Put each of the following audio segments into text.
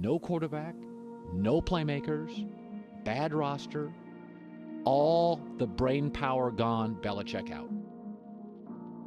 no quarterback, no playmakers, bad roster, all the brain power gone, Belichick out.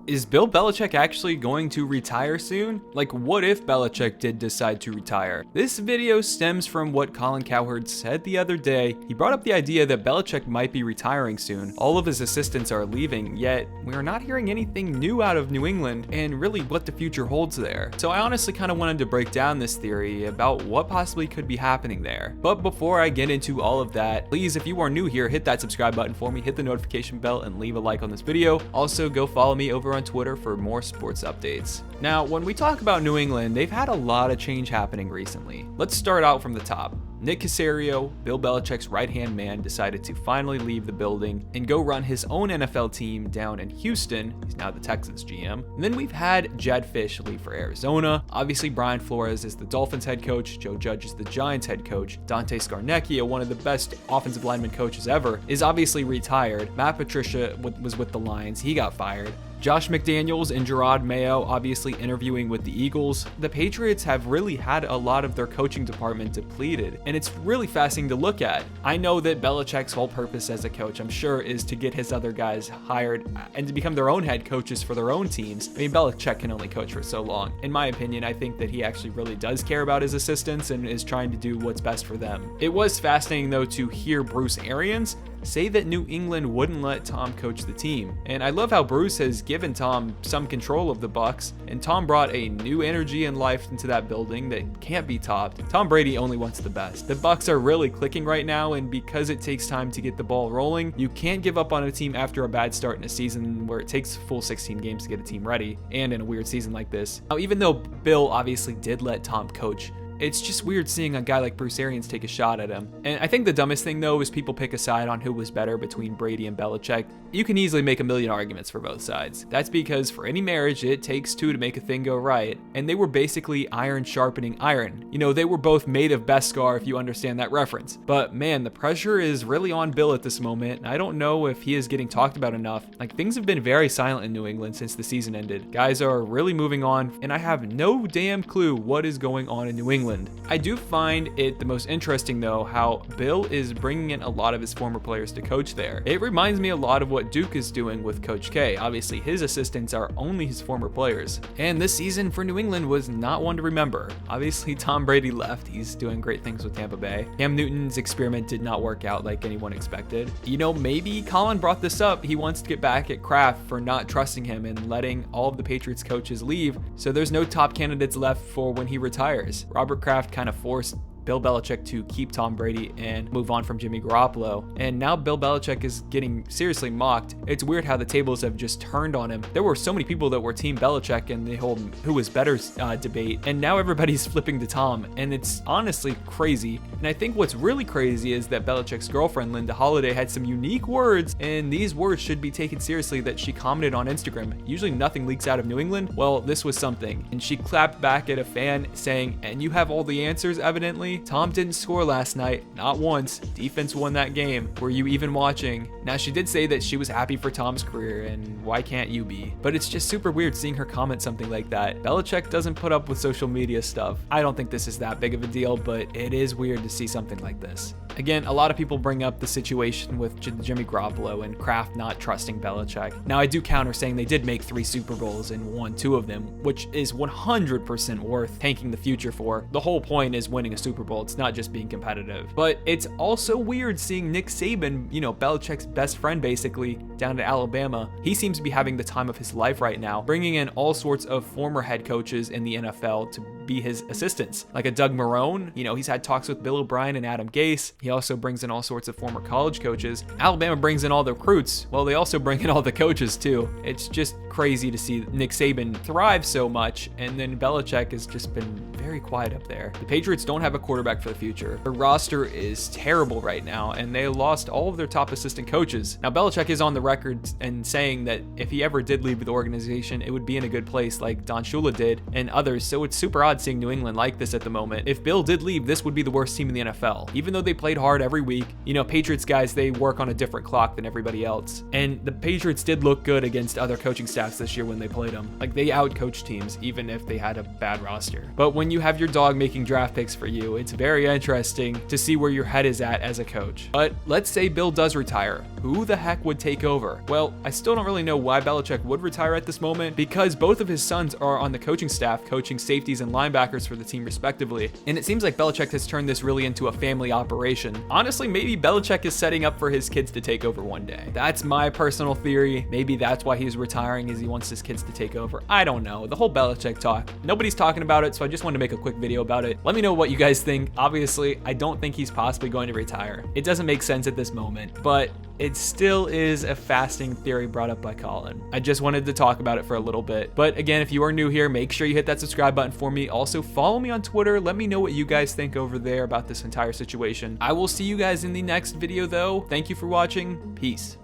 Is Bill Belichick actually going to retire soon? Like, what if Belichick did decide to retire? This video stems from what Colin Cowherd said the other day. He brought up the idea that Belichick might be retiring soon. All of his assistants are leaving, yet we are not hearing anything new out of New England and really what the future holds there. So I honestly kind of wanted to break down this theory about what possibly could be happening there. But before I get into all of that, please, if you are new here, hit that subscribe button for me, hit the notification bell, and leave a like on this video. Also, go follow me over on Twitter for more sports updates. Now, when we talk about New England, they've had a lot of change happening recently. Let's start out from the top. Nick Caserio, Bill Belichick's right-hand man, decided to finally leave the building and go run his own NFL team down in Houston. He's now the Texans GM. And then we've had Jed Fish leave for Arizona. Obviously, Brian Flores is the Dolphins head coach. Joe Judge is the Giants head coach. Dante Scarnecchia, one of the best offensive lineman coaches ever, is obviously retired. Matt Patricia was with the Lions. He got fired. Josh McDaniels and Gerard Mayo obviously interviewing with the Eagles. The Patriots have really had a lot of their coaching department depleted, and it's really fascinating to look at. I know that Belichick's whole purpose as a coach, I'm sure, is to get his other guys hired and to become their own head coaches for their own teams. I mean, Belichick can only coach for so long. In my opinion, I think that he actually really does care about his assistants and is trying to do what's best for them. It was fascinating, though, to hear Bruce Arians say that New England wouldn't let Tom coach the team. And I love how Bruce has given Tom some control of the Bucs, and Tom brought a new energy and life into that building that can't be topped. Tom Brady only wants the best. The Bucs are really clicking right now, and because it takes time to get the ball rolling, you can't give up on a team after a bad start in a season where it takes full 16 games to get a team ready, and in a weird season like this. Now, even though Bill obviously did let Tom coach, it's just weird seeing a guy like Bruce Arians take a shot at him. And I think the dumbest thing, though, is people pick a side on who was better between Brady and Belichick. You can easily make a million arguments for both sides. That's because for any marriage, it takes two to make a thing go right. And they were basically iron sharpening iron. You know, they were both made of Beskar, if you understand that reference. But man, the pressure is really on Bill at this moment. I don't know if he is getting talked about enough. Like, things have been very silent in New England since the season ended. Guys are really moving on, and I have no damn clue what is going on in New England. I do find it the most interesting, though, how Bill is bringing in a lot of his former players to coach there. It reminds me a lot of what Duke is doing with Coach K. Obviously, his assistants are only his former players. And this season for New England was not one to remember. Obviously, Tom Brady left. He's doing great things with Tampa Bay. Cam Newton's experiment did not work out like anyone expected. You know, maybe Colin brought this up. He wants to get back at Kraft for not trusting him and letting all of the Patriots coaches leave, so there's no top candidates left for when he retires. Robert Kraft kind of forced Bill Belichick to keep Tom Brady and move on from Jimmy Garoppolo. And now Bill Belichick is getting seriously mocked. It's weird how the tables have just turned on him. There were so many people that were Team Belichick in the whole who was better debate, and now everybody's flipping to Tom, and it's honestly crazy. And I think what's really crazy is that Belichick's girlfriend, Linda Holliday, had some unique words, and these words should be taken seriously, that she commented on Instagram. Usually nothing leaks out of New England. Well, this was something. And she clapped back at a fan saying, "And you have all the answers, evidently. Tom didn't score last night, not once. Defense won that game. Were you even watching?" Now, she did say that she was happy for Tom's career, and why can't you be? But it's just super weird seeing her comment something like that. Belichick doesn't put up with social media stuff. I don't think this is that big of a deal, but it is weird to see something like this. Again, a lot of people bring up the situation with Jimmy Garoppolo and Kraft not trusting Belichick. Now, I do counter saying they did make 3 Super Bowls and won 2 of them, which is 100% worth tanking the future for. The whole point is winning a Super Bowl. It's not just being competitive. But it's also weird seeing Nick Saban, you know, Belichick's best friend basically, down to Alabama. He seems to be having the time of his life right now, bringing in all sorts of former head coaches in the NFL to be his assistants, like a Doug Marrone. You know, he's had talks with Bill O'Brien and Adam Gase. He also brings in all sorts of former college coaches. Alabama brings in all the recruits. Well, they also bring in all the coaches too. It's just crazy to see Nick Saban thrive so much, and then Belichick has just been very quiet up there. The Patriots don't have a quarterback for the future. Their roster is terrible right now, and they lost all of their top assistant coaches. Now, Belichick is on the record and saying that if he ever did leave the organization, it would be in a good place like Don Shula did and others, so it's super odd seeing New England like this at the moment. If Bill did leave, this would be the worst team in the NFL. Even though they played hard every week, you know, Patriots guys, they work on a different clock than everybody else. And the Patriots did look good against other coaching staffs this year when they played them. Like, they outcoached teams even if they had a bad roster. But when you you have your dog making draft picks for you, it's very interesting to see where your head is at as a coach. But let's say Bill does retire. Who the heck would take over? Well, I still don't really know why Belichick would retire at this moment, because both of his sons are on the coaching staff, coaching safeties and linebackers for the team respectively. And it seems like Belichick has turned this really into a family operation. Honestly, maybe Belichick is setting up for his kids to take over one day. That's my personal theory. Maybe that's why he's retiring, is he wants his kids to take over. I don't know. The whole Belichick talk. Nobody's talking about it, so I just wanted to make a quick video about it. Let me know what you guys think. Obviously, I don't think he's possibly going to retire. It doesn't make sense at this moment, but it still is a fascinating theory brought up by Colin. I just wanted to talk about it for a little bit. But again, if you are new here, make sure you hit that subscribe button for me. Also, follow me on Twitter. Let me know what you guys think over there about this entire situation. I will see you guys in the next video though. Thank you for watching. Peace.